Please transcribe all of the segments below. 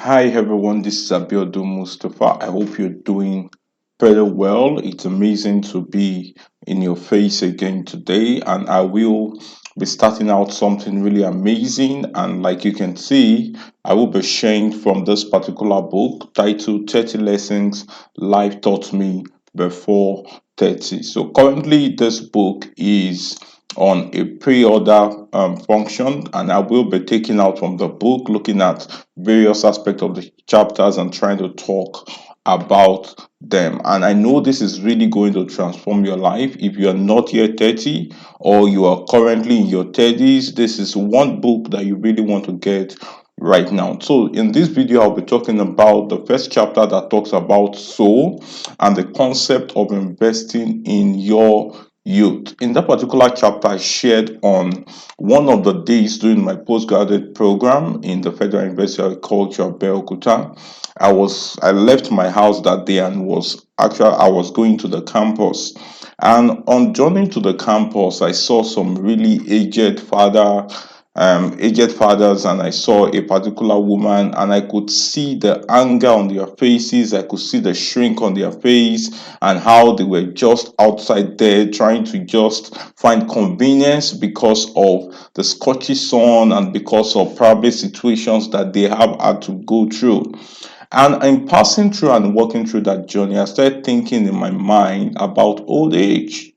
Hi everyone, this is Abiodun Mustapha. I hope you're doing very well. It's amazing to be in your face again today, and I will be starting out something really amazing. And like you can see, I will be sharing from this particular book titled 30 Lessons Life Taught Me Before 30. So currently, this book is on a pre-order function, and I will be taking out from the book, looking at various aspects of the chapters and trying to talk about them. And I know this is really going to transform your life. If you are not yet 30 or you are currently in your 30s, this is one book that you really want to get right now. So in this video, I'll be talking about the first chapter that talks about soul and the concept of investing in your youth. In that particular chapter, I shared on one of the days during my postgraduate program in the Federal University of Agriculture, Abeokuta. I left my house that day and I was going to the campus. And on journey to the campus, I saw some really aged fathers, and I saw a particular woman, and I could see the anger on their faces. I could see the shrink on their face, and how they were just outside there trying to just find convenience because of the scorchy sun and because of probably situations that they have had to go through. And in passing through and walking through that journey, I started thinking in my mind about old age.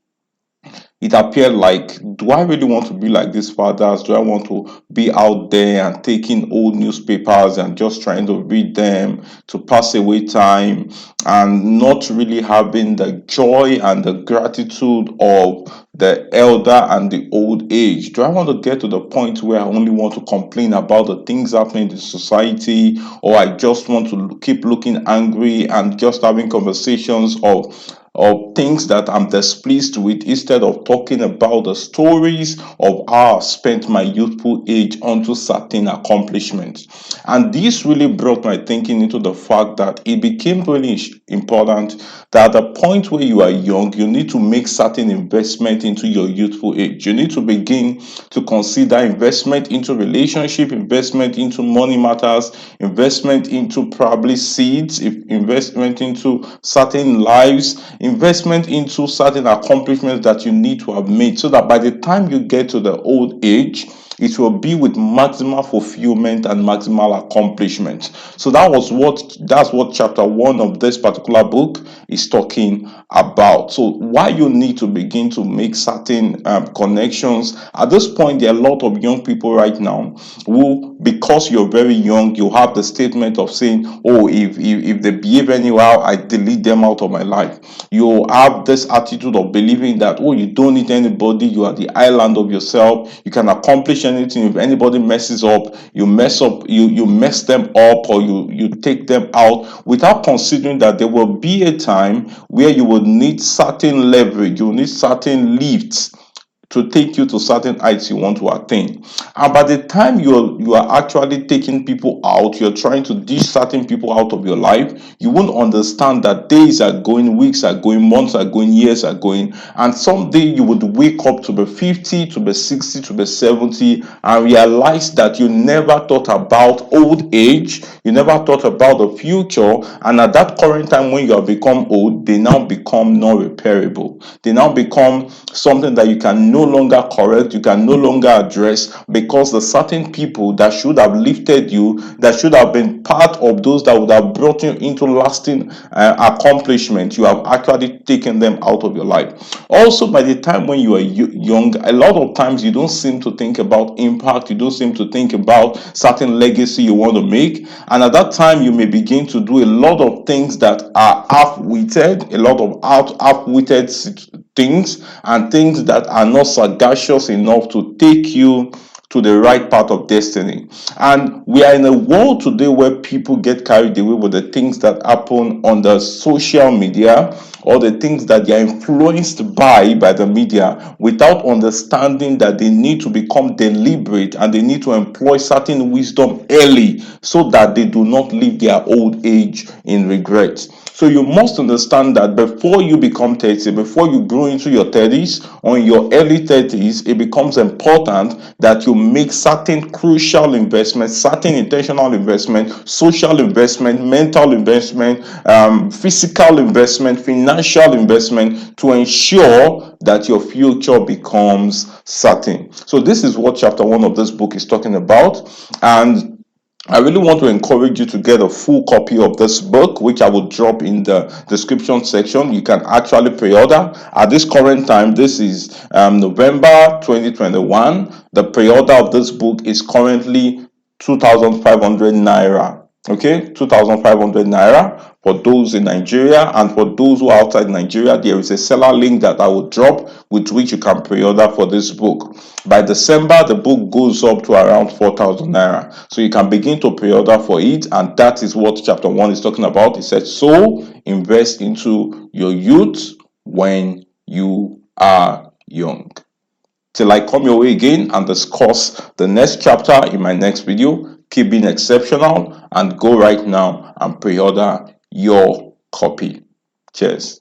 It appeared like, do I really want to be like these fathers? Do I want to be out there and taking old newspapers and just trying to read them to pass away time and not really having the joy and the gratitude of the elder and the old age? Do I want to get to the point where I only want to complain about the things happening in the society, or I just want to keep looking angry and just having conversations of things that I'm displeased with, instead of talking about the stories of how I spent my youthful age onto certain accomplishments? And this really brought my thinking into the fact that it became really important that at the point where you are young, you need to make certain investment into your youthful age. You need to begin to consider investment into relationship, investment into money matters, investment into probably seeds, investment into certain lives, investment into certain accomplishments that you need to have made, so that by the time you get to the old age, it will be with maximal fulfillment and maximal accomplishment. So that's what chapter one of this particular book is talking about. So why you need to begin to make certain connections at this point. There are a lot of young people right now who, because you're very young, you have the statement of saying, oh, if they behave anyhow, I delete them out of my life. You have this attitude of believing that, oh, you don't need anybody, you are the island of yourself, you can accomplish anything. If anybody messes up, you mess them up, or you take them out, without considering that there will be a time where you will need certain leverage, you will need certain lifts to take you to certain heights you want to attain. And by the time you are actually taking people out, you're trying to dish certain people out of your life, you won't understand that days are going, weeks are going, months are going, years are going, and someday you would wake up to be 50, to be 60, to be 70, and realize that you never thought about old age, you never thought about the future, and at that current time when you have become old, they now become non repairable. They now become something that you can no longer correct, you can no longer address, because the certain people that should have lifted you, that should have been part of those that would have brought you into lasting accomplishment, you have actually taken them out of your life. Also, by the time when you are young, a lot of times you don't seem to think about impact, you don't seem to think about certain legacy you want to make, and at that time you may begin to do a lot of things that are half-witted, a lot of half-witted things, and things that are not sagacious enough to take you to the right path of destiny. And we are in a world today where people get carried away with the things that happen on the social media, or the things that they are influenced by the media, without understanding that they need to become deliberate and they need to employ certain wisdom early so that they do not live their old age in regret. So you must understand that before you become 30, before you grow into your 30s or in your early 30s, it becomes important that you make certain crucial investments, certain intentional investment, social investment, mental investment, physical investment, financial investment, to ensure that your future becomes certain. So this is what chapter 1 of this book is talking about. And I really want to encourage you to get a full copy of this book, which I will drop in the description section. You can actually pre-order. At this current time, this is November 2021. The pre-order of this book is currently 2,500 naira. Okay, 2,500 naira for those in Nigeria, and for those who are outside Nigeria, there is a seller link that I will drop with which you can pre-order for this book. By December, the book goes up to around 4,000 naira. So you can begin to pre-order for it, and that is what chapter 1 is talking about. It said, so invest into your youth when you are young. Till I come your way again and discuss the next chapter in my next video, keep being exceptional and go right now and pre-order your copy. Cheers.